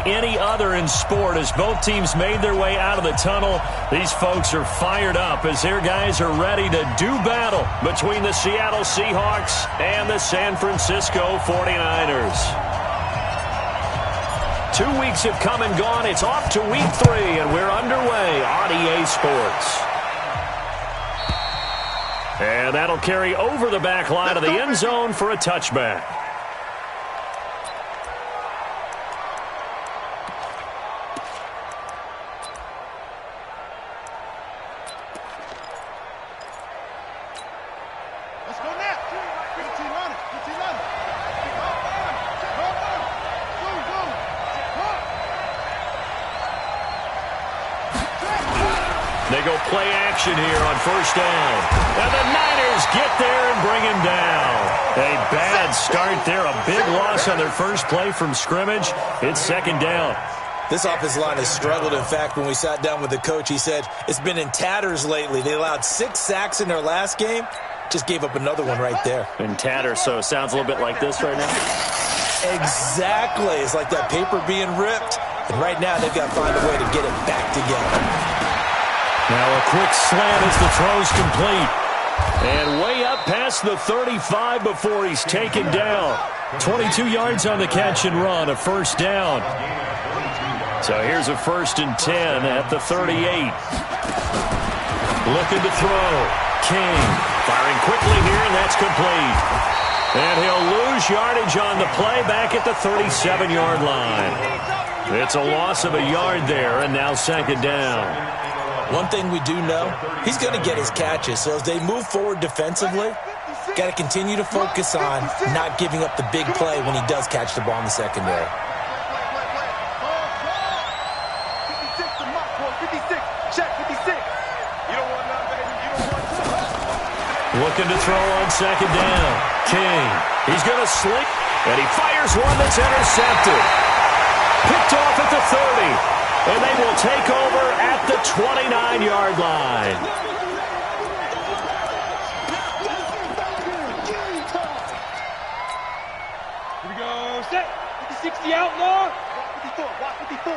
any other in sport. As both teams made their way out of the tunnel, these folks are fired up as their guys are ready to do battle between the Seattle Seahawks and the San Francisco 49ers. 2 weeks have come and gone. It's off to week 3, and we're underway on EA Sports. And that'll carry over the back line of the end zone for a touchback. They go play action here on first down. And the Niners get there and bring him down. A bad start there. A big loss on their first play from scrimmage. It's second down. This offensive line has struggled. In fact, when we sat down with the coach, he said it's been in tatters lately. They allowed 6 sacks in their last game. Just gave up another one right there. In tatters, so it sounds a little bit like this right now. Exactly. It's like that paper being ripped. And right now they've got to find a way to get it back together. Now a quick slant as the throw's complete. And way up past the 35 before he's taken down. 22 yards on the catch and run, a first down. So here's a 1st and 10 at the 38. Looking to throw. King firing quickly here, and that's complete. And he'll lose yardage on the play back at the 37-yard line. It's a loss of a yard there, and now second down. One thing we do know, he's going to get his catches. So as they move forward defensively, got to continue to focus on not giving up the big play when he does catch the ball in the secondary. Looking to throw on second down. King. He's going to slip, and he fires one that's intercepted. Picked off at the 30. And they will take over at the 29-yard line. Here we go. Set. 50-60 outlaw. Watch 54.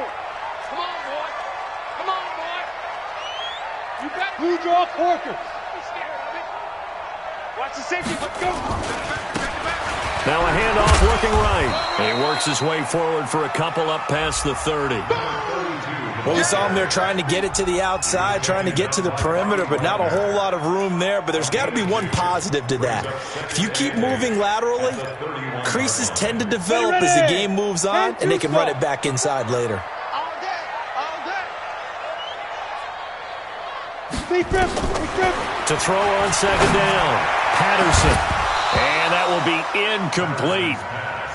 Come on, boy. Come on, boy. You got blue draw corkers. Be scared of it. Watch the safety. Let's go. Now a handoff looking right. And he works his way forward for a couple up past the 30. Well, we saw him there trying to get it to the outside, trying to get to the perimeter, but not a whole lot of room there. But there's got to be one positive to that. If you keep moving laterally, creases tend to develop as the game moves on, and they can run it back inside later. To throw on second down, Patterson. And that will be incomplete.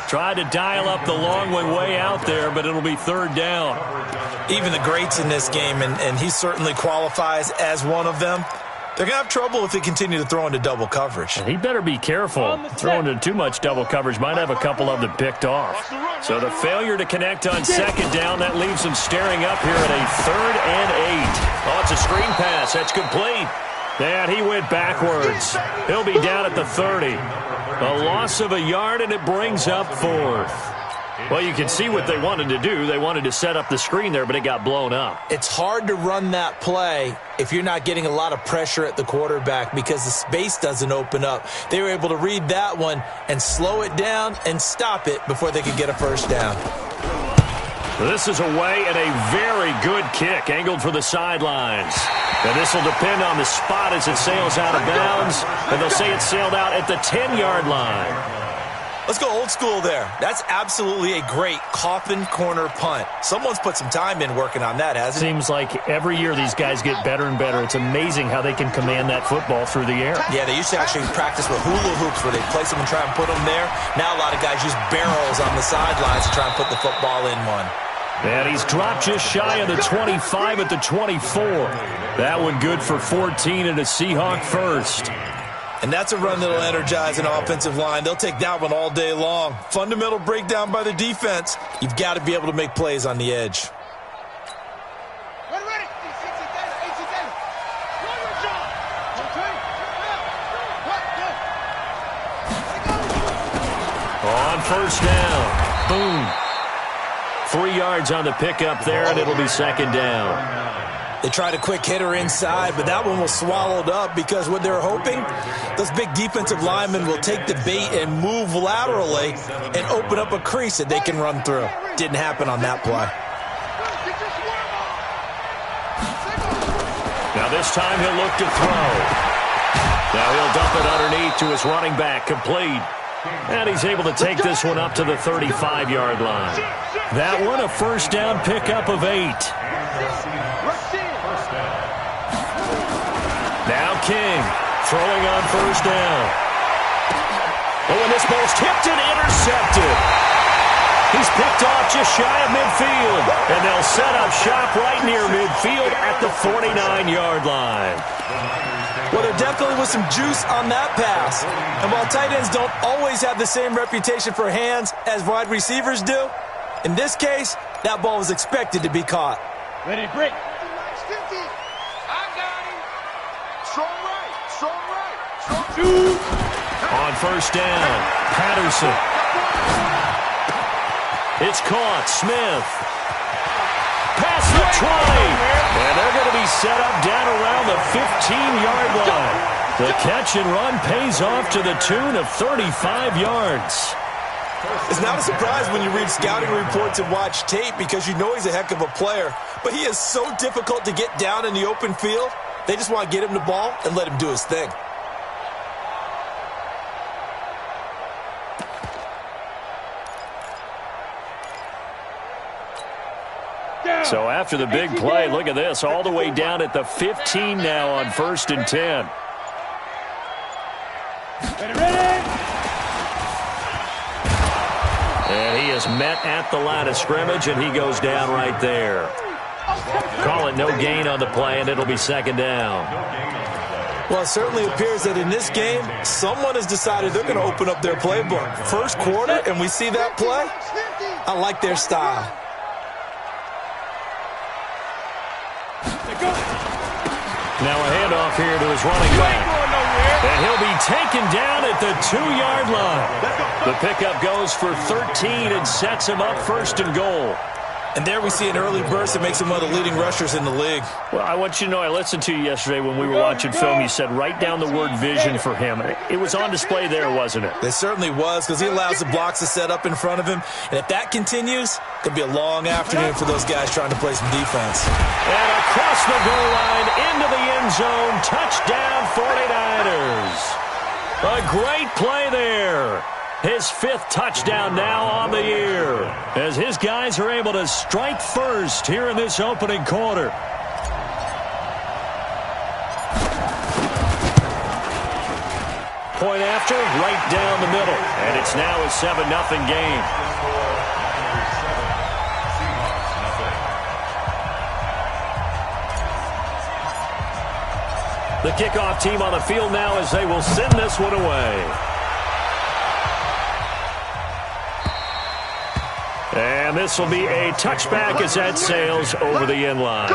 Tried to dial up the long one way out there, but it'll be third down. Even the greats in this game, and he certainly qualifies as one of them, they're going to have trouble if they continue to throw into double coverage. And he better be careful. Throwing into too much double coverage might have a couple of them picked off. So the failure to connect on second down, that leaves him staring up here at a 3rd and 8. Oh, it's a screen pass. That's complete. And he went backwards. He'll be down at the 30. A loss of a yard, and it brings up 4th. Well, you can see what they wanted to do. They wanted to set up the screen there, but it got blown up. It's hard to run that play if you're not getting a lot of pressure at the quarterback because the space doesn't open up. They were able to read that one and slow it down and stop it before they could get a first down. This is away and a very good kick, angled for the sidelines. And this will depend on the spot as it sails out of bounds, and they'll say it sailed out at the 10-yard line. Let's go old school there. That's absolutely a great coffin corner punt. Someone's put some time in working on that, hasn't it? Seems like every year these guys get better and better. It's amazing how they can command that football through the air. Yeah, they used to actually practice with hula hoops where they place them and try and put them there. Now a lot of guys use barrels on the sidelines to try and put the football in one. And he's dropped just shy of the 25 at the 24. That one good for 14 and a Seahawk first. And that's a run that'll energize an offensive line. They'll take that one all day long. Fundamental breakdown by the defense. You've got to be able to make plays on the edge. On first down, boom. 3 yards on the pickup there, and it'll be second down. They tried a quick hitter inside, but that one was swallowed up because what they're hoping, those big defensive linemen will take the bait and move laterally and open up a crease that they can run through. Didn't happen on that play. Now this time he'll look to throw. Now he'll dump it underneath to his running back, complete. And he's able to take this one up to the 35-yard line. That one a first down pickup of 8. Now King throwing on first down. Oh, and this ball's tipped and intercepted. He's picked off just shy of midfield. And they'll set up shop right near midfield at the 49-yard line. Well, there definitely was some juice on that pass. And while tight ends don't always have the same reputation for hands as wide receivers do, in this case, that ball was expected to be caught. Ready, break. On first down, Patterson. It's caught. Smith. Past the 20. And they're going to be set up down around the 15-yard line. The catch and run pays off to the tune of 35 yards. It's not a surprise when you read scouting reports and watch tape because you know he's a heck of a player. But he is so difficult to get down in the open field. They just want to get him the ball and let him do his thing. So after the big play, look at this, all the way down at the 15 now on 1st and 10. And he is met at the line of scrimmage, and he goes down right there. Call it no gain on the play, and it'll be second down. Well, it certainly appears that in this game, someone has decided they're going to open up their playbook. First quarter, and we see that play. I like their style. Now a handoff here to his running back. And he'll be taken down at the 2-yard line. The pickup goes for 13 and sets him up 1st and goal. And there we see an early burst that makes him one of the leading rushers in the league. Well, I want you to know, I listened to you yesterday when we were watching film. You said write down the word vision for him. It was on display there, wasn't it? It certainly was, because he allows the blocks to set up in front of him. And if that continues, it'll be a long afternoon for those guys trying to play some defense. And across the goal line, into the end zone, touchdown 49ers. A great play there. His 5th touchdown now on the year, as his guys are able to strike first here in this opening quarter. Point after, right down the middle, and it's now a 7-0 game. The kickoff team on the field now as they will send this one away. And this will be a touchback as that sails over the end line.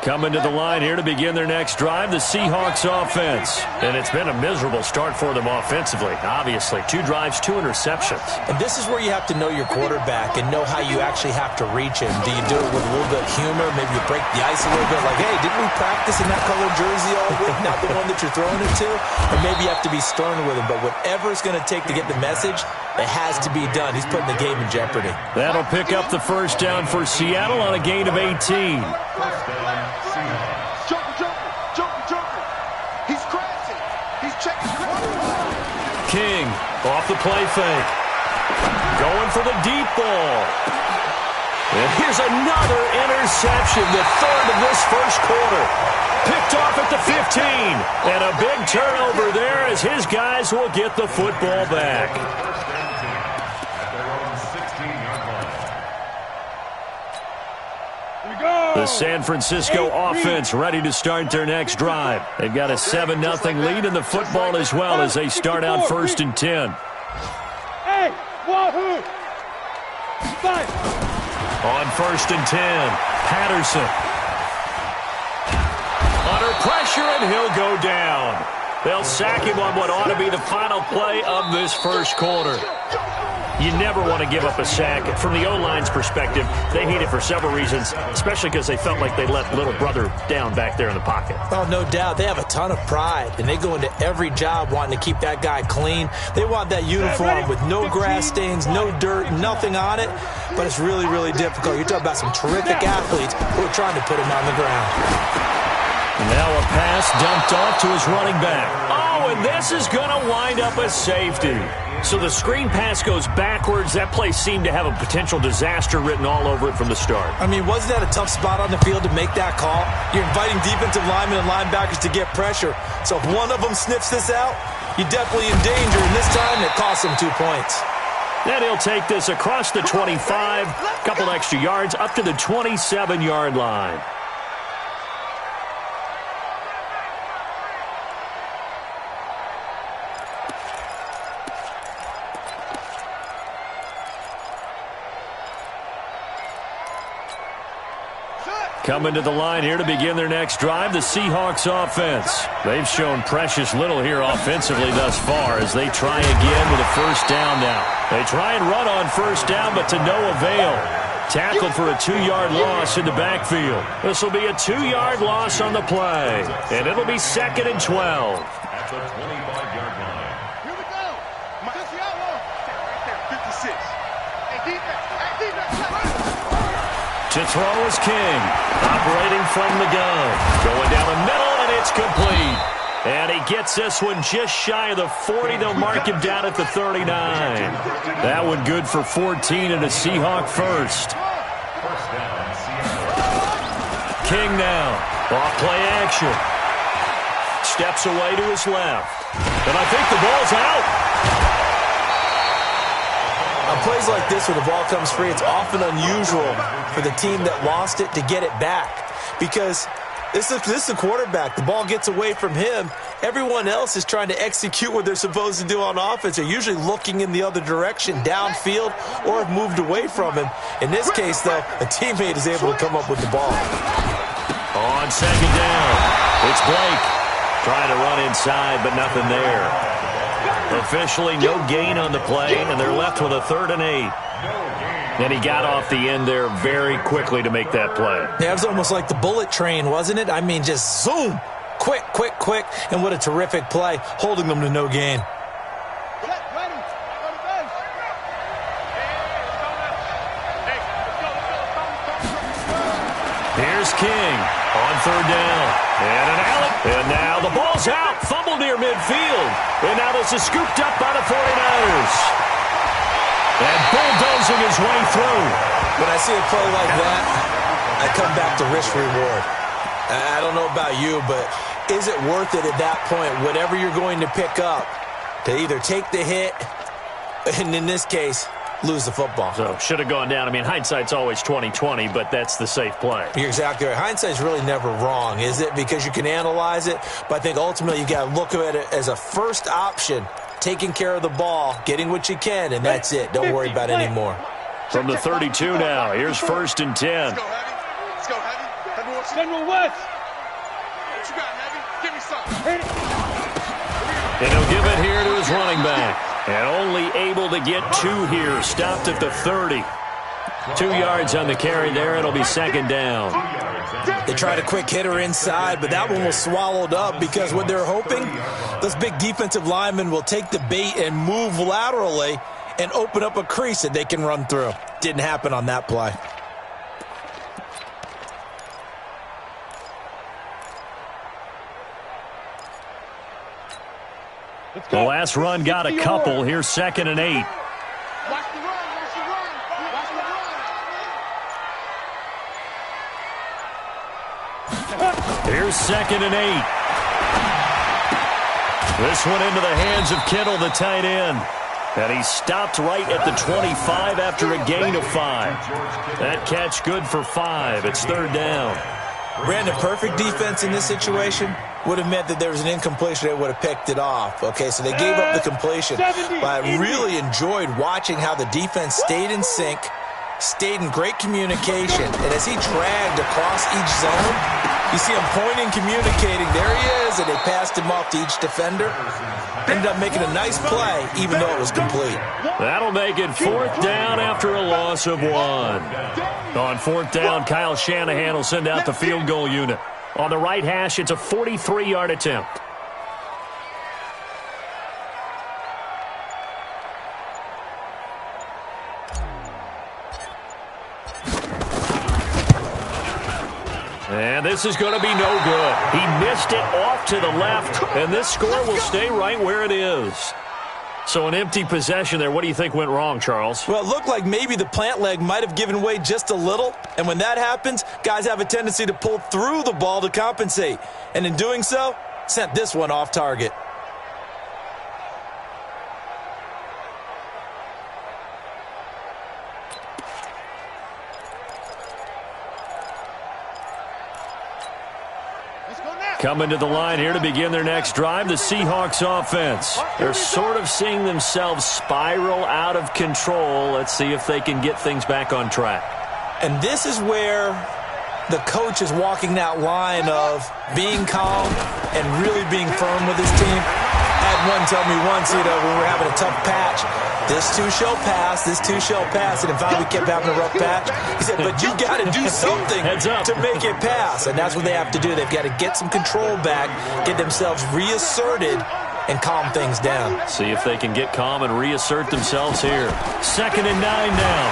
Coming to the line here to begin their next drive, the Seahawks offense. And it's been a miserable start for them offensively, obviously. 2 drives, 2 interceptions. And this is where you have to know your quarterback and know how you actually have to reach him. Do you do it with a little bit of humor? Maybe you break the ice a little bit, like, hey, didn't we practice in that colored jersey all week? Not the one that you're throwing it to? Or maybe you have to be stern with him. But whatever it's going to take to get the message, it has to be done. He's putting the game in jeopardy. That'll pick up the first down for Seattle on a gain of 18. King off the play fake. Going for the deep ball. And here's another interception, the 3rd of this first quarter. Picked off at the 15. And a big turnover there as his guys will get the football back. The San Francisco offense ready to start their next drive. They've got a 7-0 lead in the football as well as they start out 1st and 10. Hey, wahoo! On 1st and 10, Patterson Under pressure, and he'll go down. They'll sack him on what ought to be the final play of this first quarter. You never want to give up a sack. From the O-line's perspective, they hate it for several reasons, especially because they felt like they let little brother down back there in the pocket. Oh, no doubt. They have a ton of pride, and they go into every job wanting to keep that guy clean. They want that uniform with no grass stains, no dirt, nothing on it, but it's really, really difficult. You're talking about some terrific athletes who are trying to put him on the ground. Now a pass dumped off to his running back. Oh, and this is going to wind up a safety. So the screen pass goes backwards. That play seemed to have a potential disaster written all over it from the start. I mean, wasn't that a tough spot on the field to make that call? You're inviting defensive linemen and linebackers to get pressure. So if one of them sniffs this out, you're definitely in danger. And this time, it costs them 2 points. Then he'll take this across the 25, a couple extra yards, up to the 27-yard line. Coming to the line here to begin their next drive, the Seahawks offense. They've shown precious little here offensively thus far as they try again with a first down now. They try and run on first down, but to no avail. Tackled for a 2-yard loss in the backfield. This will be a 2-yard loss on the play, and it'll be 2nd and 12. At the 25-yard line. Here we go. Just the outlaw. Right there, 56. Hey, defense. To throw is King, operating from the gun. Going down the middle, and it's complete. And he gets this one just shy of the 40. They'll mark him down at the 39. That one good for 14 and a Seahawk first. King now, off play action. Steps away to his left. And I think the ball's out. On plays like this where the ball comes free, it's often unusual for the team that lost it to get it back. Because this is the quarterback. The ball gets away from him. Everyone else is trying to execute what they're supposed to do on offense. They're usually looking in the other direction, downfield, or have moved away from him. In this case, though, a teammate is able to come up with the ball. On second down, it's Blake. Trying to run inside, but nothing there. Officially no gain on the play, and they're left with a 3rd and 8. And he got off the end there very quickly to make that play. Yeah, it was almost like the bullet train, wasn't it? I mean, just zoom. Quick, quick, quick. And what a terrific play, holding them to no gain. Here's King on 3rd down. And an alley. And now the ball's out. Fumble near midfield. And now this is scooped up by the 49ers. And bulldozing his way through. When I see a play like that, I come back to risk-reward. I don't know about you, but is it worth it at that point, whatever you're going to pick up, to either take the hit, and in this case, lose the football? So, should have gone down. I mean, hindsight's always 20/20, but that's the safe play. You're exactly right. Hindsight's really never wrong, is it? Because you can analyze it, but I think ultimately you got to look at it as a first option, taking care of the ball, getting what you can, and that's it. Don't worry about it anymore. From the 32 now, here's 1st and 10. Let's go, Heavy. Let's go, Heavy. General West. What you got, Heavy? Give me something. And he'll give it here to his running back. And only able to get 2 here. Stopped at the 30. 2 yards on the carry there. It'll be 2nd down. They tried a quick hitter inside, but that one was swallowed up because what they're hoping, those big defensive linemen will take the bait and move laterally and open up a crease that they can run through. Didn't happen on that play. The last run got a couple. Here's 2nd and 8. Watch the run. Watch the run. Watch the run. Here's 2nd and 8. This one into the hands of Kittle, the tight end. And he stopped right at the 25 after a gain of 5. That catch good for 5. It's 3rd down. Brandon, perfect defense in this situation would have meant that there was an incompletion. They would have picked it off. Okay, so they gave up the completion. But I really enjoyed watching how the defense stayed in sync, stayed in great communication. And as he dragged across each zone, You see him pointing, communicating. There he is, and they passed him off to each defender. Ended up making a nice play, even though it was complete. That'll make it 4th down after a loss of 1. On 4th down, Kyle Shanahan will send out the field goal unit. On the right hash, it's a 43-yard attempt. And this is going to be no good. He missed it off to the left, and this score will stay right where it is. So an empty possession there. What do you think went wrong, Charles? Well, it looked like maybe the plant leg might have given way just a little. And when that happens, guys have a tendency to pull through the ball to compensate. And in doing so, sent this one off target. Coming to the line here to begin their next drive, the Seahawks offense. They're sort of seeing themselves spiral out of control. Let's see if they can get things back on track. And this is where the coach is walking that line of being calm and really being firm with his team. I had one tell me once, when we were having a tough patch, this too shall pass, this too shall pass. And finally we kept having a rough patch. He said, but you got to do something to make it pass. And that's what they have to do. They've got to get some control back, get themselves reasserted, and calm things down. See if they can get calm and reassert themselves here. 2nd and 9 now.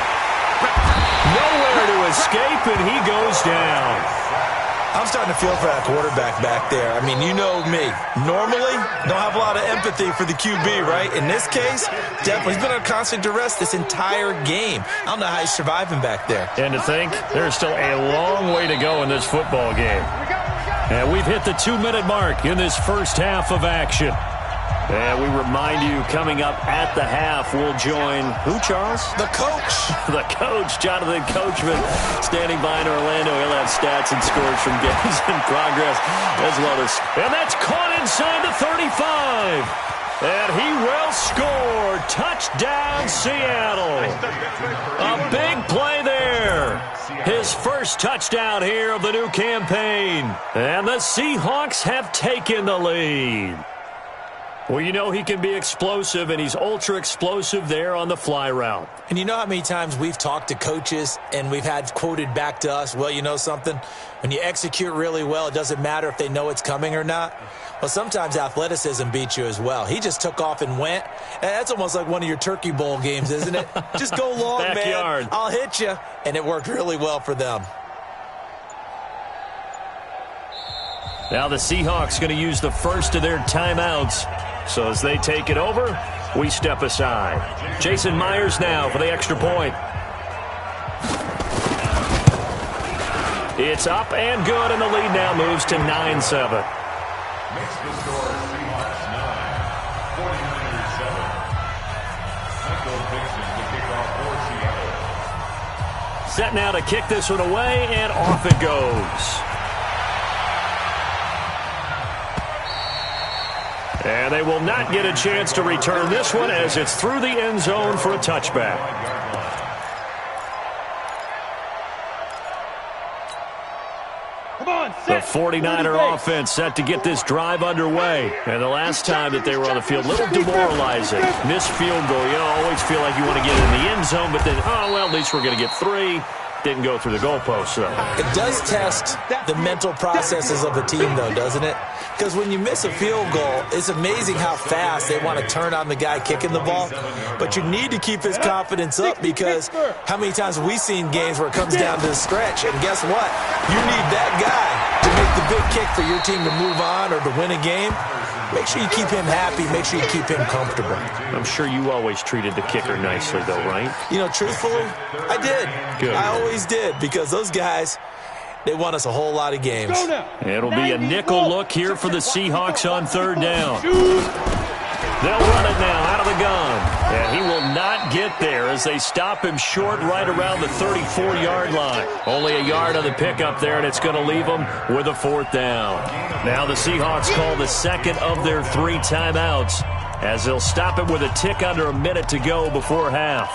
Nowhere to escape, and he goes down. I'm starting to feel for that quarterback back there. I mean, you know me. Normally, don't have a lot of empathy for the QB, right? In this case, definitely. He's been on constant duress this entire game. I don't know how he's surviving back there. And to think, there's still a long way to go in this football game. And we've hit the 2-minute mark in this first half of action. And we remind you, coming up at the half, we'll join who, Charles? The coach. The coach, Jonathan Coachman, standing by in Orlando. He'll have stats and scores from games in progress as well as... And that's caught inside the 35. And he will score. Touchdown, Seattle. A big play there. His first touchdown here of the new campaign. And the Seahawks have taken the lead. Well, you know he can be explosive, and he's ultra-explosive there on the fly route. And you know how many times we've talked to coaches and we've had quoted back to us, well, you know something? When you execute really well, it doesn't matter if they know it's coming or not. Well, sometimes athleticism beats you as well. He just took off and went. And that's almost like one of your Turkey Bowl games, isn't it? Just go long, Backyard. man. I'll hit you. And it worked really well for them. Now the Seahawks going to use the first of their timeouts. So as they take it over, we step aside. Jason Myers now for the extra point. It's up and good, and the lead now moves to 9-7. Makes the score Seahawks 9, 49ers 7. Michael Dixon to kick off for Seattle. Set now to kick this one away, and off it goes. And they will not get a chance to return this one as it's through the end zone for a touchback. The 49er offense set to get this drive underway. And the last time that they were on the field, a little demoralizing. Missed field goal. You always feel like you want to get in the end zone, but then, oh, well, at least we're going to get 3. Didn't go through the goalpost, though. It does test the mental processes of the team, though, doesn't it? Because when you miss a field goal, it's amazing how fast they want to turn on the guy kicking the ball. But you need to keep his confidence up, because how many times have we seen games where it comes down to the stretch? And guess what? You need that guy to make the big kick for your team to move on or to win a game. Make sure you keep him happy. Make sure you keep him comfortable. I'm sure you always treated the kicker nicely, though, right? You know, truthfully, I did. Good. I always did, because those guys, they won us a whole lot of games. It'll be a nickel look here for the Seahawks on 3rd down. They'll run it now out of the gun. And he will not get there as they stop him short right around the 34-yard line. Only a yard on the pickup there, and it's going to leave him with a 4th down. Now the Seahawks call the second of their 3 timeouts as they'll stop it with a tick under a minute to go before half.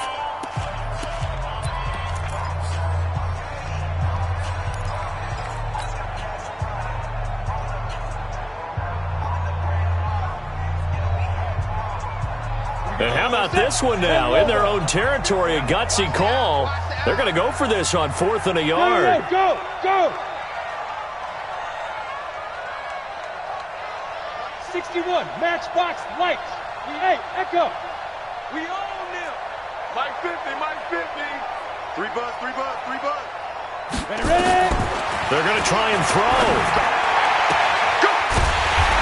And how about this one now? In their own territory, a gutsy call. They're going to go for this on 4th and a yard. Go, go! 61, matchbox lights. Hey, Echo. We own them. Mike 50, Mike 50. 3 buzz, 3 buzz, 3 buzz. Ready? They're going to try and throw.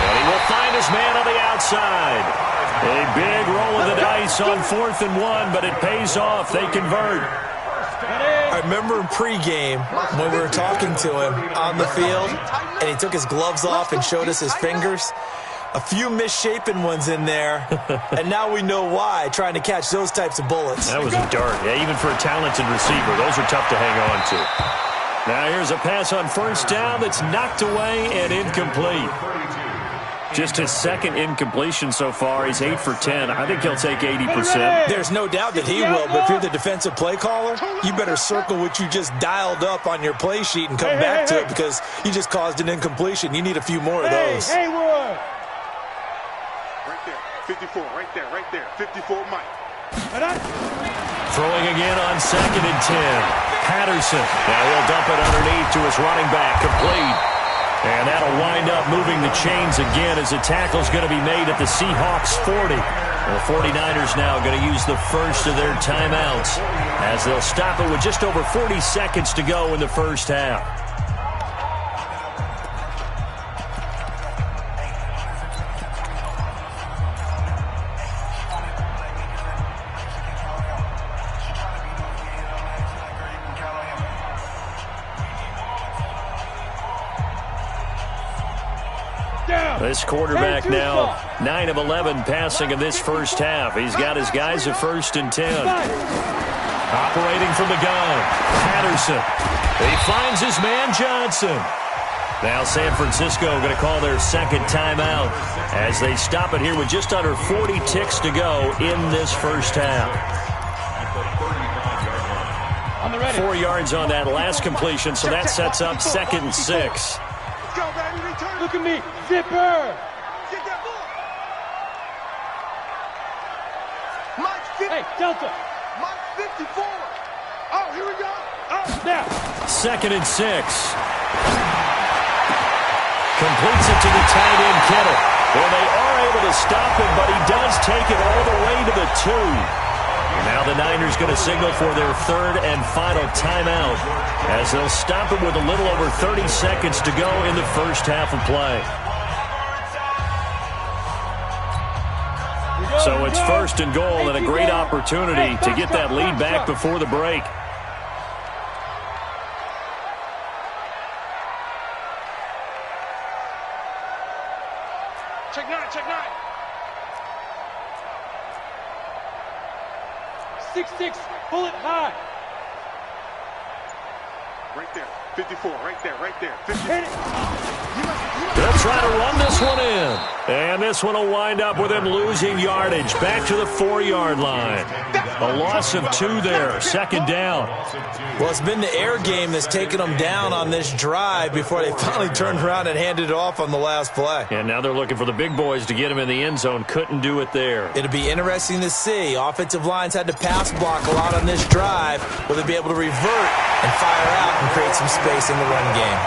And he will find his man on the outside. A big roll of the dice on 4th and 1, but it pays off. They convert. I remember in pregame when we were talking to him on the field, and he took his gloves off and showed us his fingers. A few misshapen ones in there, and now we know why, trying to catch those types of bullets. That was a dart. Yeah, even for a talented receiver, those are tough to hang on to. Now here's a pass on 1st down that's knocked away and incomplete. Just his 2nd incompletion so far. He's 8 for 10. I think he'll take 80%. There's no doubt that he will, but if you're the defensive play caller, you better circle what you just dialed up on your play sheet and come back to it, because you just caused an incompletion. You need a few more of those. Hayward! Right there, 54, right there, 54 Mike. Throwing again on 2nd and 10. Patterson. Now he'll dump it underneath to his running back. Complete. And that'll wind up moving the chains again as a tackle's going to be made at the Seahawks 40. The 49ers now going to use the first of their timeouts as they'll stop it with just over 40 seconds to go in the first half. This quarterback now 9 of 11 passing in this first half. He's got his guys at 1st and 10. Operating from the gun, Patterson. He finds his man Johnson. Now San Francisco going to call their 2nd timeout as they stop it here with just under 40 ticks to go in this first half. 4 yards on that last completion, so that sets up 2nd and 6. Look at me, zipper! Get that ball! Mike 50. Hey, Delta! Mike 54! Oh, here we go! Oh. Now! 2nd and 6. Completes it to the tight end, Kittle. Well, they are able to stop him, but he does take it all the way to the 2. Now the Niners going to signal for their 3rd and final timeout as they'll stop it with a little over 30 seconds to go in the first half of play. So it's 1st and goal and a great opportunity to get that lead back before the break. Check 9, check 9. 6-6, bullet high. Right there, 54, right there, 50. They'll try to run this one in. And this one will wind up with him losing yardage back to the 4-yard line. A loss of 2 there, 2nd down. Well, it's been the air game that's taken them down on this drive before they finally turned around and handed it off on the last play. And now they're looking for the big boys to get him in the end zone. Couldn't do it there. It'll be interesting to see. Offensive lines had to pass block a lot on this drive. Will they be able to revert and fire out and create some space in the run game?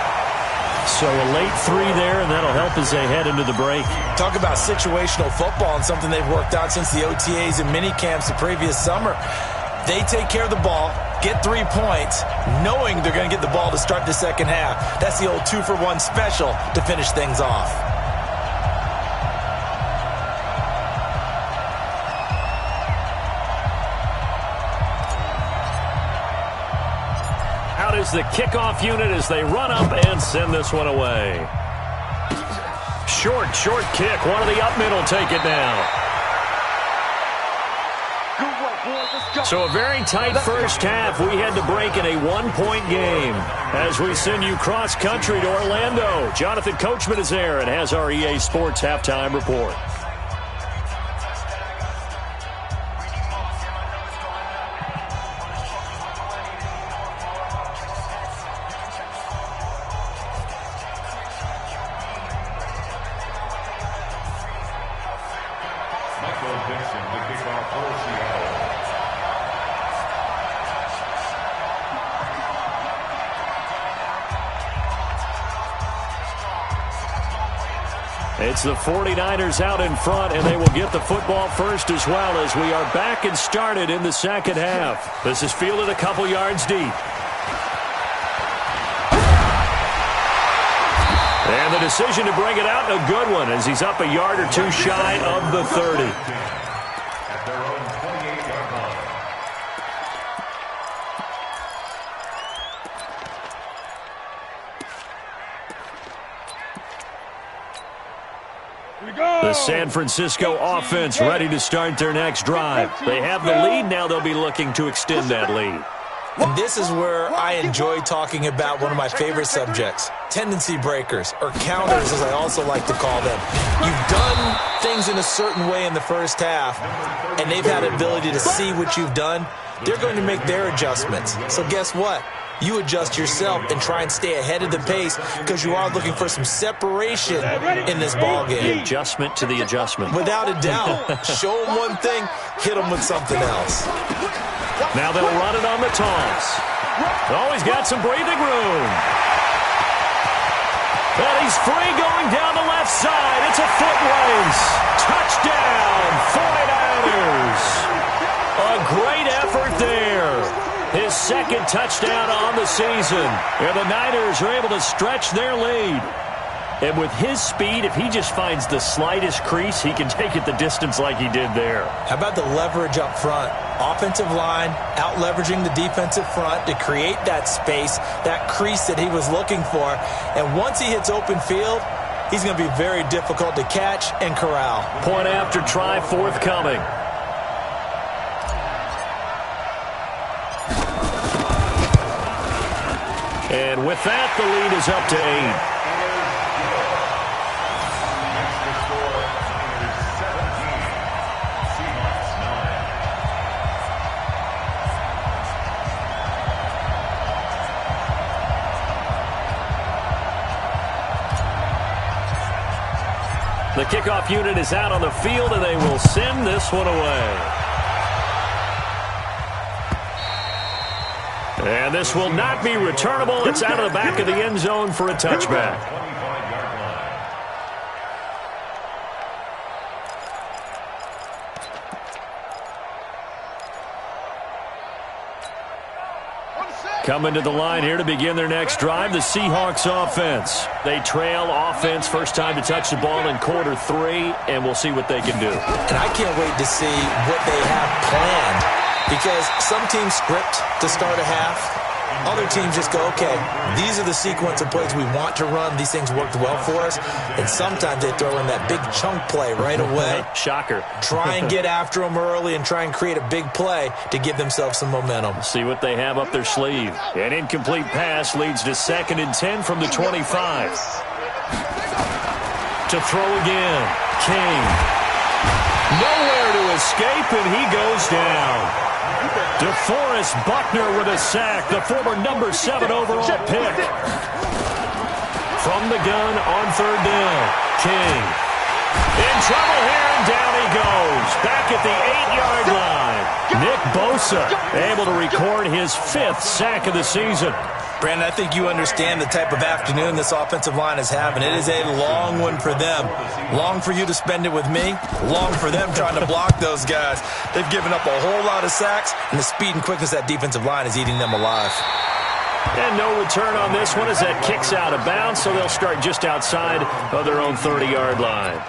So a late 3 there, and that'll help as they head into the break. Talk about situational football and something they've worked out since the OTAs and mini camps the previous summer. They take care of the ball, get 3 points, knowing they're going to get the ball to start the second half. That's the old 2-for-1 special to finish things off. Out is the kickoff unit as they run up and send this one away. Short kick. One of the up middle take it now. So a very tight first half. We had to break in a 1-point game as we send you cross-country to Orlando. Jonathan Coachman is there and has our EA Sports halftime report. It's the 49ers out in front, and they will get the football first as well as we are back and started in the second half. This is fielded a couple yards deep. And the decision to bring it out, a good one, as he's up a yard or two shy of the 30. The San Francisco offense ready to start their next drive. They have the lead. Now they'll be looking to extend that lead. And this is where I enjoy talking about one of my favorite subjects, tendency breakers, or counters as I also like to call them. You've done things in a certain way in the first half, and they've had the ability to see what you've done. They're going to make their adjustments. So guess what? You adjust yourself and try and stay ahead of the pace because you are looking for some separation in this ball game. The adjustment to the adjustment. Without a doubt. Show them one thing, hit them with something else. Now they'll run it on the toss. Oh, he's got some breathing room. And he's free going down the left side. It's a foot race. Touchdown, 49ers. A great effort there. His second touchdown on the season. And the Niners are able to stretch their lead. And with his speed, if he just finds the slightest crease, he can take it the distance like he did there. How about the leverage up front? Offensive line out-leveraging the defensive front to create that space, that crease that he was looking for. And once he hits open field, he's going to be very difficult to catch and corral. Point after try forthcoming. And with that, the lead is up to 8. The kickoff unit is out on the field, and they will send this one away. And this will not be returnable. It's out of the back of the end zone for a touchback. Coming to the line here to begin their next drive, the Seahawks offense. They trail offense first time to touch the ball in quarter 3, and we'll see what they can do. And I can't wait to see what they have planned, because some teams script to start a half. Other teams just go, okay, these are the sequence of plays we want to run. These things worked well for us. And sometimes they throw in that big chunk play right away. Shocker. Try and get after them early and try and create a big play to give themselves some momentum. See what they have up their sleeve. An incomplete pass leads to 2nd and 10 from the 25. To throw again. King. Nowhere to escape, and he goes down. DeForest Buckner with a sack, the former number 7 overall pick. From the gun on 3rd down. King. In trouble here, and down he goes. Back at the 8-yard line. Nick Bosa able to record his 5th sack of the season. Brandon, I think you understand the type of afternoon this offensive line is having. It is a long one for them. Long for you to spend it with me. Long for them trying to block those guys. They've given up a whole lot of sacks, and the speed and quickness of that defensive line is eating them alive. And no return on this one as that kicks out of bounds, so they'll start just outside of their own 30-yard line.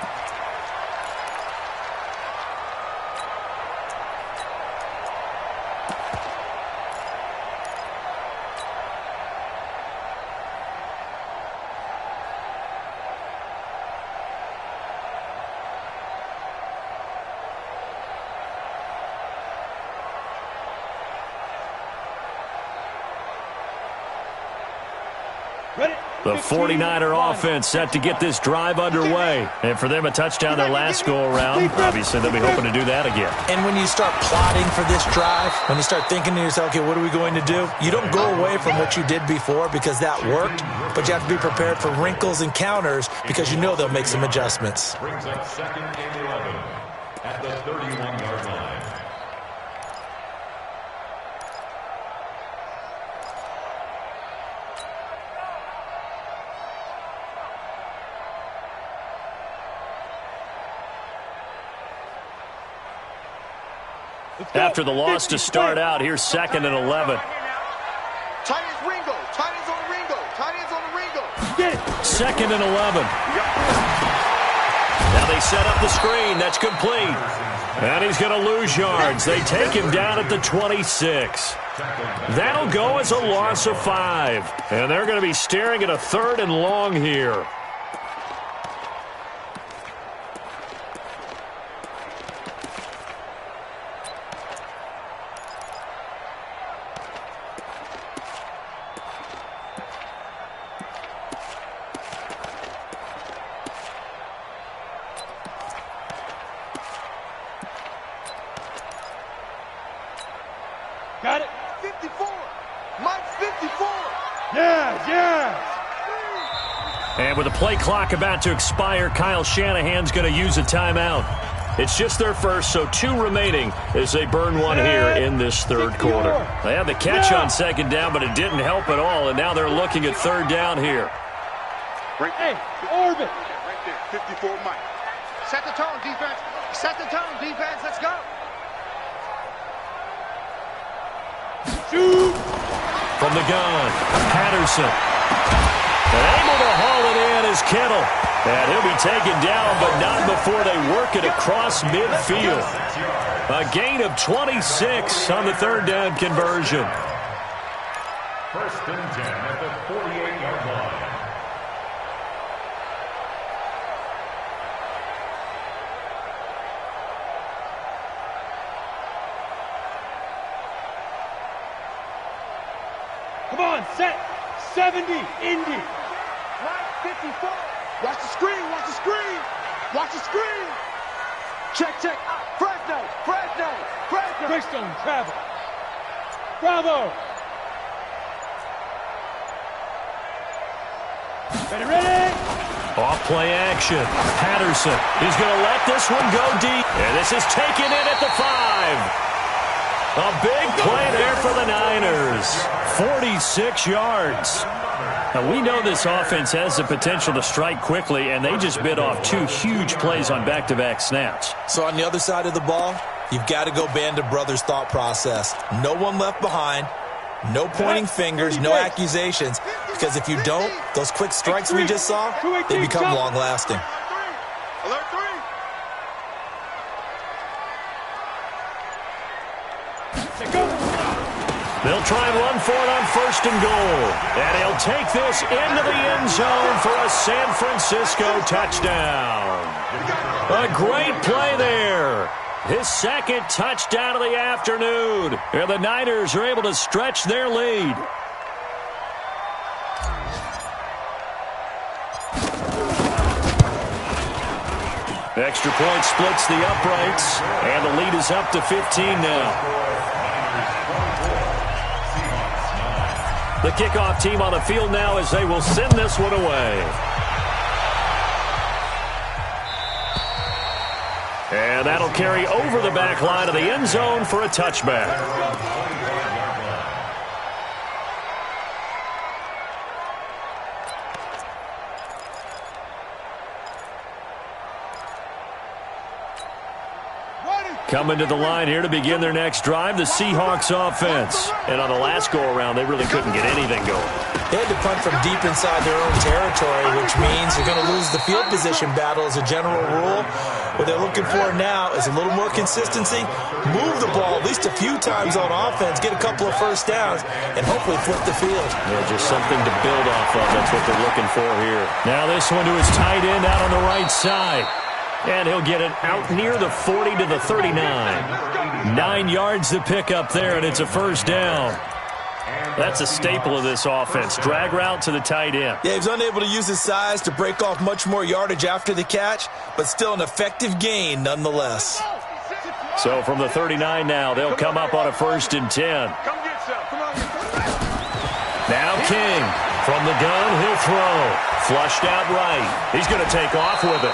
The 49er offense set to get this drive underway. And for them, a touchdown their last go-around. Obviously, they'll be hoping to do that again. And when you start plotting for this drive, when you start thinking to yourself, okay, what are we going to do? You don't go away from what you did before because that worked, but you have to be prepared for wrinkles and counters because you know they'll make some adjustments. Brings up 2nd and 11 at the 31-yard line. After the loss to start out, here's 2nd and 11. Tight ends Ringo. Tight ends on the Ringo. Tight ends on the Ringo. Get it. 2nd and 11. Now they set up the screen. That's complete. And he's going to lose yards. They take him down at the 26. That'll go as a loss of 5. And they're going to be staring at a 3rd and long here. Got it. 54. Mike 54. Yeah. And with the play clock about to expire, Kyle Shanahan's going to use a timeout. It's just their first, so 2 remaining as they burn one here in this 3rd quarter. They had the catch on 2nd down, but it didn't help at all, and now they're looking at 3rd down here. Hey, orbit. Right there. 54 Mike. Set the tone, defense. Set the tone, defense. Let's go. Shoot. From the gun, Patterson. And able to haul it in is Kittle. And he'll be taken down, but not before they work it across midfield. A gain of 26 on the 3rd down conversion. 1st and 10 at the 48-yard line. Come on, set. 70, Indy. Mike 54. Watch the screen. Watch the screen. Watch the screen. Check. Fresno. Brickstone, travel. Bravo. Ready. Off play action. Patterson. He's going to let this one go deep. And this is taken in at the 5. A big play there for the Niners. 46 yards. Now, we know this offense has the potential to strike quickly, and they just bit off 2 huge plays on back-to-back snaps. So on the other side of the ball, you've got to go Band of Brothers thought process. No one left behind. No pointing fingers, no accusations. Because if you don't, those quick strikes we just saw, they become long-lasting. Alert 3. They'll try and run for it on 1st and goal. And he'll take this into the end zone for a San Francisco touchdown. A great play there. His 2nd touchdown of the afternoon. And the Niners are able to stretch their lead. Extra point splits the uprights. And the lead is up to 15 now. The kickoff team on the field now as they will send this one away. And that'll carry over the back line of the end zone for a touchback. Coming to the line here to begin their next drive, the Seahawks offense. And on the last go-around, they really couldn't get anything going. They had to punt from deep inside their own territory, which means they're going to lose the field position battle as a general rule. What they're looking for now is a little more consistency, move the ball at least a few times on offense, get a couple of 1st downs, and hopefully flip the field. Yeah, just something to build off of. That's what they're looking for here. Now this one to his tight end out on the right side. And he'll get it out near the 40 to the 39. 9 yards to pick up there, and it's a 1st down. That's a staple of this offense. Drag route to the tight end. Yeah, he's unable to use his size to break off much more yardage after the catch, but still an effective gain nonetheless. So from the 39 now, they'll come up on a 1st and 10. Come get some. Come on. Now King. From the gun, he'll throw. Flushed out right. He's going to take off with it.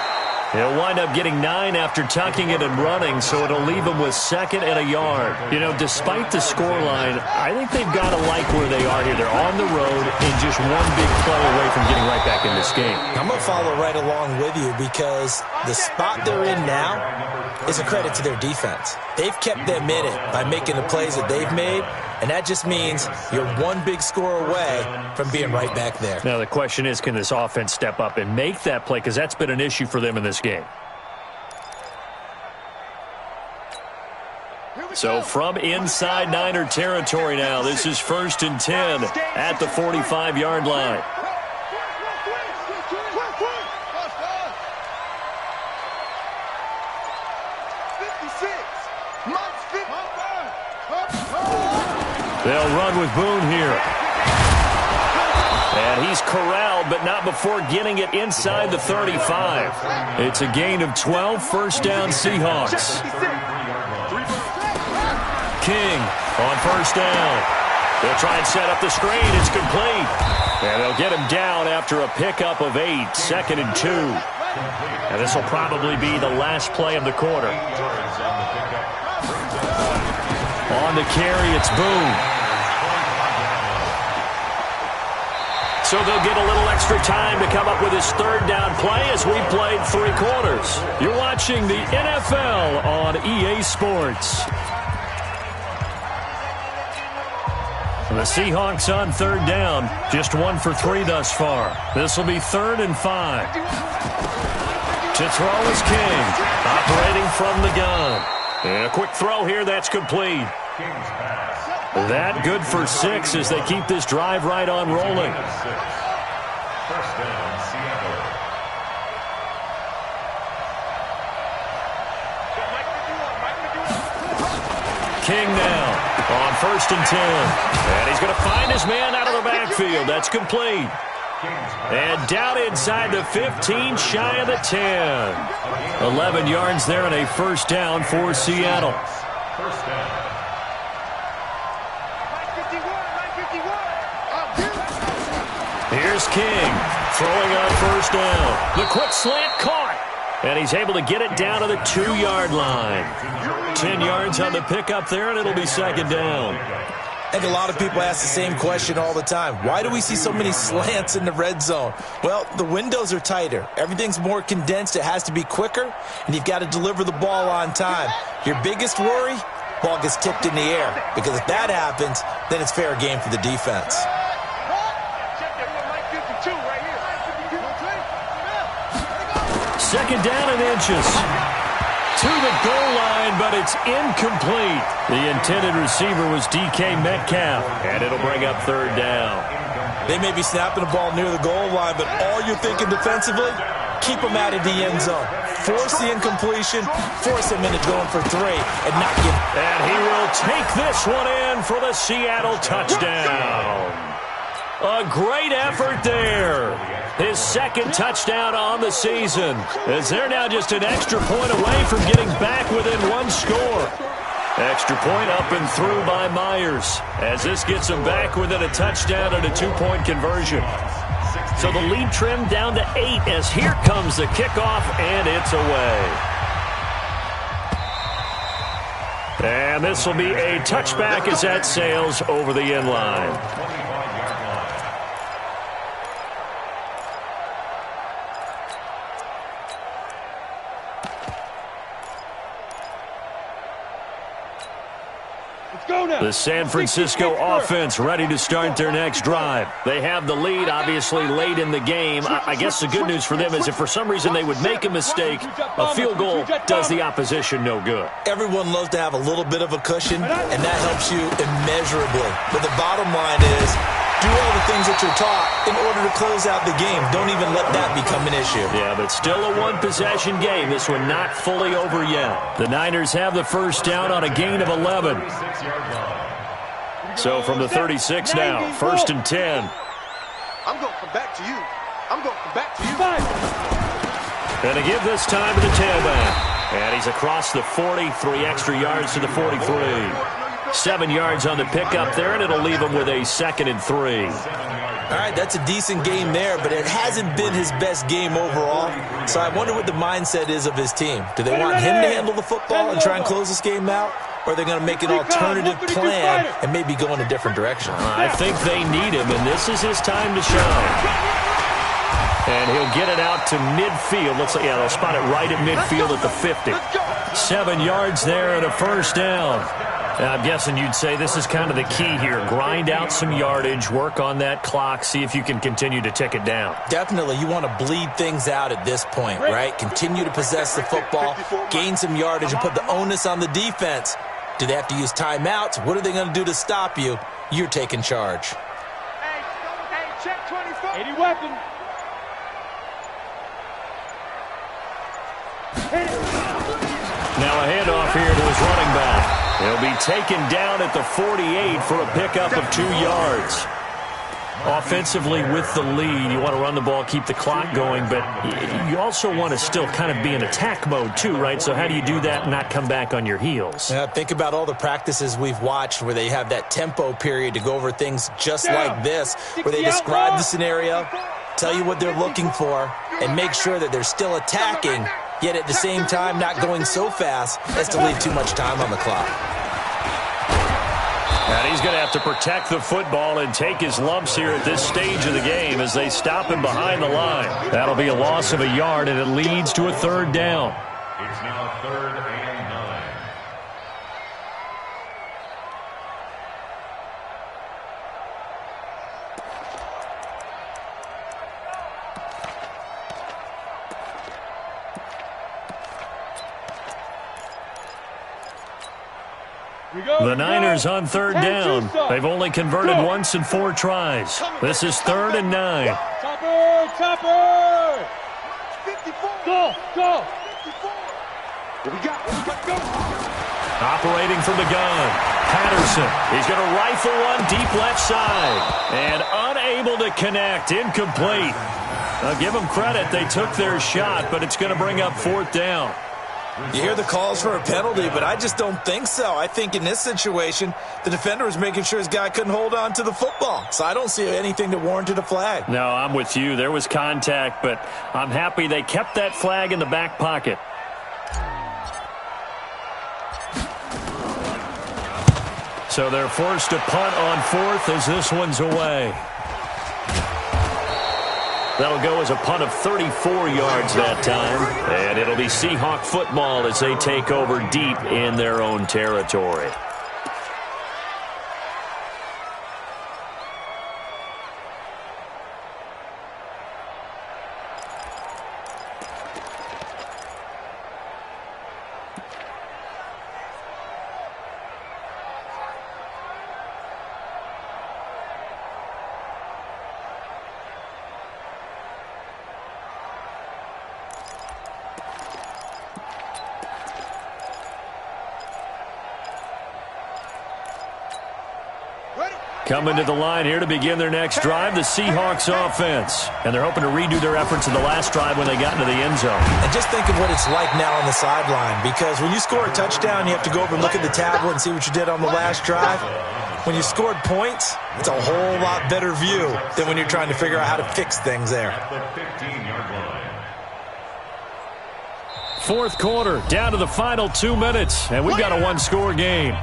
He'll wind up getting 9 after tucking it and running, so it'll leave him with 2nd and a yard. You know, despite the scoreline, I think they've got to like where they are here. They're on the road and just one big play away from getting right back in this game. I'm going to follow right along with you because the spot they're in now is a credit to their defense. They've kept them in it by making the plays that they've made, and that just means you're one big score away from being right back there. Now, the question is, can this offense step up and make that play? Because that's been an issue for them in this game. So from inside Niner territory now, this is 1st and 10 at the 45-yard line. They'll run with Boone here. And he's corralled, but not before getting it inside the 35. It's a gain of 12, 1st down Seahawks. King on 1st down. They'll try and set up the screen. It's complete. And they'll get him down after a pickup of 8, 2nd and 2. And this will probably be the last play of the quarter. On the carry, it's Boone. So they'll get a little extra time to come up with his 3rd down play as we played 3 quarters. You're watching the NFL on EA Sports. The Seahawks on 3rd down, just 1 for 3 thus far. This will be 3rd and 5. To throw is King, operating from the gun. And a quick throw here, that's complete. That good for 6 as they keep this drive right on rolling. 1st down, Seattle. King now on 1st and 10. And he's going to find his man out of the backfield. That's complete. And down inside the 15, shy of the 10. 11 yards there and a 1st down for Seattle. 1st down. Here's King throwing on 1st down. The quick slant caught. And he's able to get it down to the 2-yard line. 10 yards on the pickup there, and it'll be 2nd down. I think a lot of people ask the same question all the time. Why do we see so many slants in the red zone? Well, the windows are tighter. Everything's more condensed. It has to be quicker, and you've got to deliver the ball on time. Your biggest worry, ball gets tipped in the air. Because if that happens, then it's fair game for the defense. 2nd down and inches. To the goal line, but it's incomplete. The intended receiver was DK Metcalf, and it'll bring up 3rd down. They may be snapping the ball near the goal line, but all you're thinking defensively, keep them out of the end zone. Force the incompletion, force them into going for 3, and not give. And he will take this one in for the Seattle touchdown. A great effort there. His 2nd touchdown on the season, as they're now just an extra point away from getting back within 1 score. Extra point up and through by Myers, as this gets them back within a touchdown and a 2-point conversion. So the lead trimmed down to 8 as here comes the kickoff, and it's away. And this will be a touchback as that sails over the end line. The San Francisco offense ready to start their next drive. They have the lead, obviously, late in the game. I guess the good news for them is if for some reason they would make a mistake, a field goal does the opposition no good. Everyone loves to have a little bit of a cushion, and that helps you immeasurably. But the bottom line is, do all the things that you're taught in order to close out the game. Don't even let that become an issue. Yeah, but still a 1-possession game. This one not fully over yet. The Niners have the 1st down on a gain of 11. So from the 36 now, 1st and 10. I'm going to come back to you. I'm going to come back to you. And to give this time to the tailback. And he's across the 40, 3 extra yards to the 43. 7 yards on the pickup there, and it'll leave him with a 2nd and 3. All right, that's a decent game there, but it hasn't been his best game overall. So I wonder what the mindset is of his team. Do they want him to handle the football and try and close this game out? Or are they going to make an alternative plan and maybe go in a different direction? I think they need him, and this is his time to shine. And he'll get it out to midfield. Looks like, yeah, they'll spot it right at midfield at the 50. 7 yards there and a first down. I'm guessing you'd say this is kind of the key here. Grind out some yardage, work on that clock, see if you can continue to tick it down. Definitely. You want to bleed things out at this point, right? Continue to possess the football, gain some yardage, and put the onus on the defense. Do they have to use timeouts? What are they going to do to stop you? You're taking charge. Hey, check 24. 80 weapon. Now a handoff here to his running back. He'll be taken down at the 48 for a pickup of 2 yards. Offensively with the lead, you want to run the ball, keep the clock going, but you also want to still kind of be in attack mode too, right? So how do you do that and not come back on your heels? Yeah, think about all the practices we've watched where they have that tempo period to go over things just like this, where they describe the scenario, tell you what they're looking for, and make sure that they're still attacking, yet at the same time not going so fast as to leave too much time on the clock. And he's going to have to protect the football and take his lumps here at this stage of the game as they stop him behind the line. That'll be a loss of a yard, and it leads to a third down. It's now 3rd and 9. The Niners on third down. They've only converted once in 4 tries. This is 3rd and 9. Topper! 54. Go! 54. What we got? Go. Operating from the gun, Patterson. He's going to rifle one deep left side. And unable to connect. Incomplete. I'll give them credit. They took their shot, but it's going to bring up 4th down. You hear the calls for a penalty, but I just don't think so. I think in this situation, the defender was making sure his guy couldn't hold on to the football. So I don't see anything that warranted a flag. No, I'm with you. There was contact, but I'm happy they kept that flag in the back pocket. So they're forced to punt on 4th as this one's away. That'll go as a punt of 34 yards that time. And it'll be Seahawk football as they take over deep in their own territory. Coming to the line here to begin their next drive, the Seahawks offense. And they're hoping to redo their efforts in the last drive when they got into the end zone. And just think of what it's like now on the sideline, because when you score a touchdown, you have to go over and look at the tablet and see what you did on the last drive. When you scored points, it's a whole lot better view than when you're trying to figure out how to fix things there. At the 15-yard line. 4th quarter, down to the final 2 minutes, and we've got a one-score game.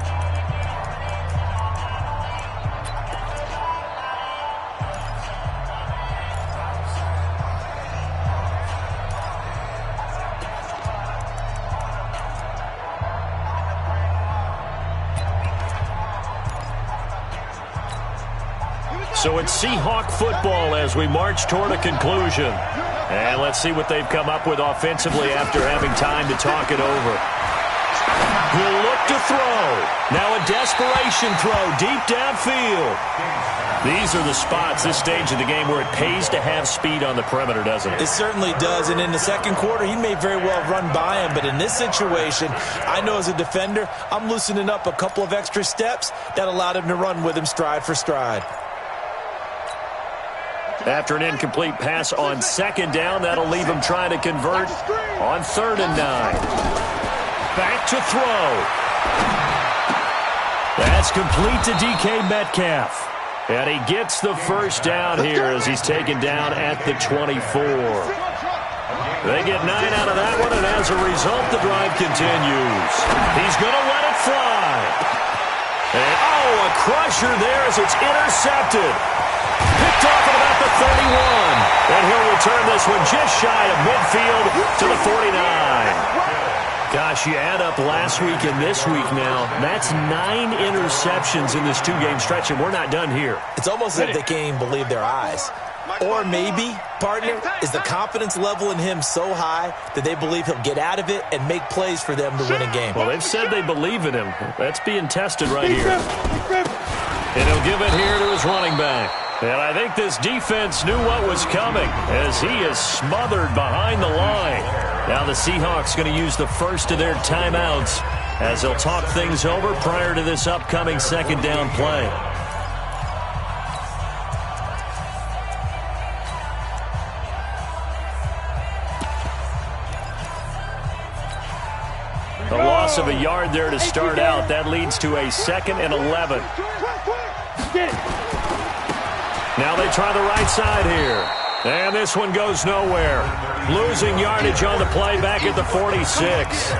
So it's Seahawk football as we march toward a conclusion. And let's see what they've come up with offensively after having time to talk it over. He'll look to throw. Now a desperation throw deep downfield. These are the spots, this stage of the game, where it pays to have speed on the perimeter, doesn't it? It certainly does. And in the second quarter, he may very well run by him. But in this situation, I know as a defender, I'm loosening up a couple of extra steps that allowed him to run with him stride for stride. After an incomplete pass on 2nd down, that'll leave him trying to convert on 3rd and 9. Back to throw. That's complete to DK Metcalf. And he gets the first down here as he's taken down at the 24. They get 9 out of that one, and as a result, the drive continues. He's going to let it fly. And, a crusher there as it's intercepted. Picked off at about the 31. And he'll return this one just shy of midfield to the 49. Gosh, you add up last week and this week now. That's 9 interceptions in this two-game stretch, and we're not done here. It's almost as if they can't even believe their eyes. Or maybe, partner, is the confidence level in him so high that they believe he'll get out of it and make plays for them to win a game. Well, they've said they believe in him. That's being tested right here. And he'll give it here to his running back. And I think this defense knew what was coming as he is smothered behind the line. Now the Seahawks going to use the first of their timeouts as they'll talk things over prior to this upcoming second down play. A loss of a yard there to start out. That leads to a 2nd and 11. Now they try the right side here. And this one goes nowhere. Losing yardage on the play back at the 46.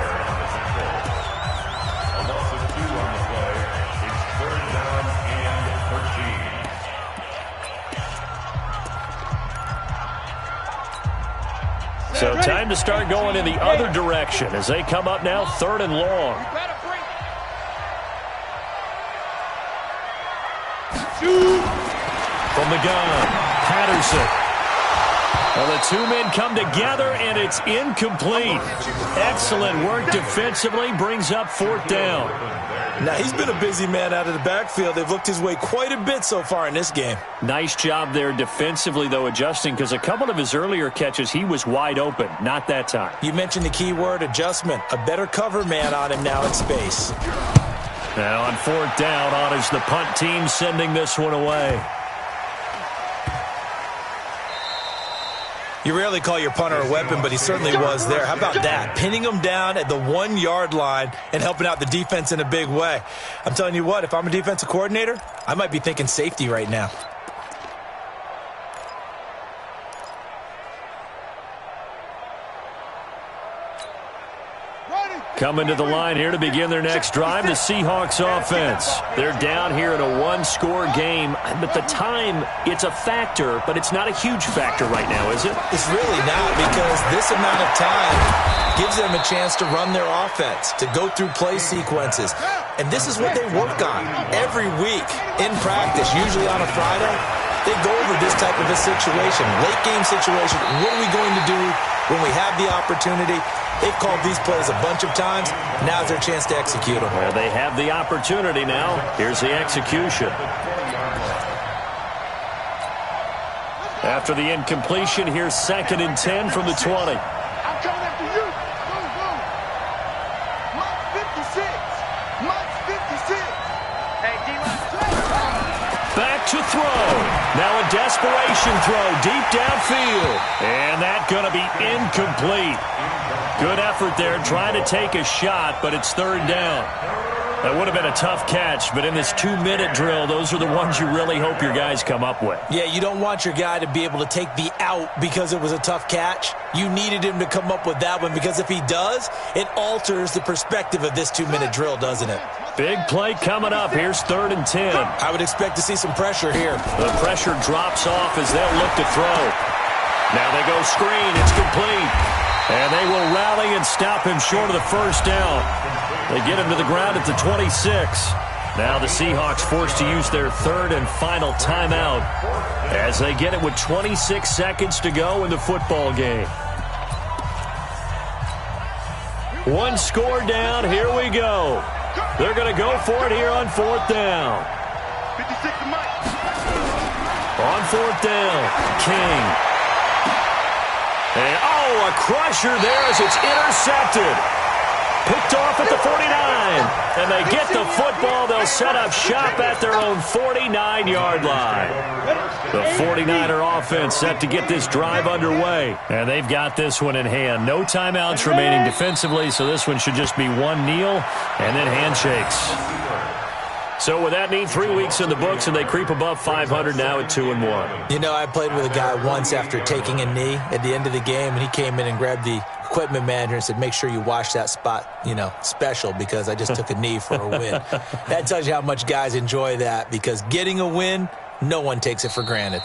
So time to start going in the other direction as they come up now 3rd and long. From the gun, Patterson. Well, the two men come together, and it's incomplete. Excellent work defensively, brings up 4th down. Now, he's been a busy man out of the backfield. They've looked his way quite a bit so far in this game. Nice job there defensively, though, adjusting, because a couple of his earlier catches, he was wide open. Not that time. You mentioned the key word, adjustment. A better cover man on him now in space. Now on 4th down, on is the punt team sending this one away. You rarely call your punter a weapon, but he certainly was there. How about that? Pinning him down at the 1-yard line and helping out the defense in a big way. I'm telling you what, if I'm a defensive coordinator, I might be thinking safety right now. Coming to the line here to begin their next drive, the Seahawks offense. They're down here in a 1-score game. But the time, it's a factor, but it's not a huge factor right now, is it? It's really not, because this amount of time gives them a chance to run their offense, to go through play sequences. And this is what they work on every week in practice, usually on a Friday. They go over this type of a situation, late game situation. What are we going to do when we have the opportunity? They've called these plays a bunch of times. Now's their chance to execute them. Well, they have the opportunity now. Here's the execution. After the incompletion, here's 2nd and 10 from the 20. I'm coming after you. Go, go. Mike 56. Mike 56. Hey, D-line. Back to throw. Now a desperation throw deep downfield. And that's going to be incomplete. Good effort there, trying to take a shot, but it's 3rd down. That would have been a tough catch, but in this 2-minute drill, those are the ones you really hope your guys come up with. Yeah, you don't want your guy to be able to take the out because it was a tough catch. You needed him to come up with that one, because if he does, it alters the perspective of this 2-minute drill, doesn't it? Big play coming up. Here's 3rd and 10. I would expect to see some pressure here. The pressure drops off as they'll look to throw. Now they go screen. It's complete. And they will rally and stop him short of the 1st down. They get him to the ground at the 26. Now the Seahawks forced to use their 3rd and final timeout as they get it with 26 seconds to go in the football game. 1 score down. Here we go. They're going to go for it here on 4th down. 56 to Mike. On 4th down, King. And, a crusher there as it's intercepted. Picked off at the 49. And they get the football. They'll set up shop at their own 49-yard line. The 49er offense set to get this drive underway. And they've got this one in hand. No timeouts remaining defensively, so this one should just be one kneel and then handshakes. So with that neat 3 weeks in the books, and they creep above 500 now at 2-1. You know, I played with a guy once after taking a knee at the end of the game, and he came in and grabbed the equipment manager and said, make sure you wash that spot, special, because I just took a knee for a win. That tells you how much guys enjoy that, because getting a win, no one takes it for granted.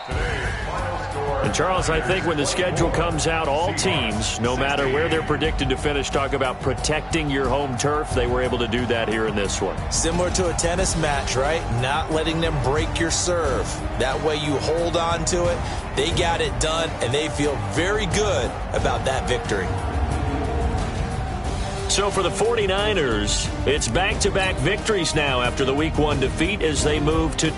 And, Charles, I think when the schedule comes out, all teams, no matter where they're predicted to finish, talk about protecting your home turf. They were able to do that here in this one. Similar to a tennis match, right? Not letting them break your serve. That way you hold on to it. They got it done, and they feel very good about that victory. So for the 49ers, it's back-to-back victories now after the Week 1 defeat as they move to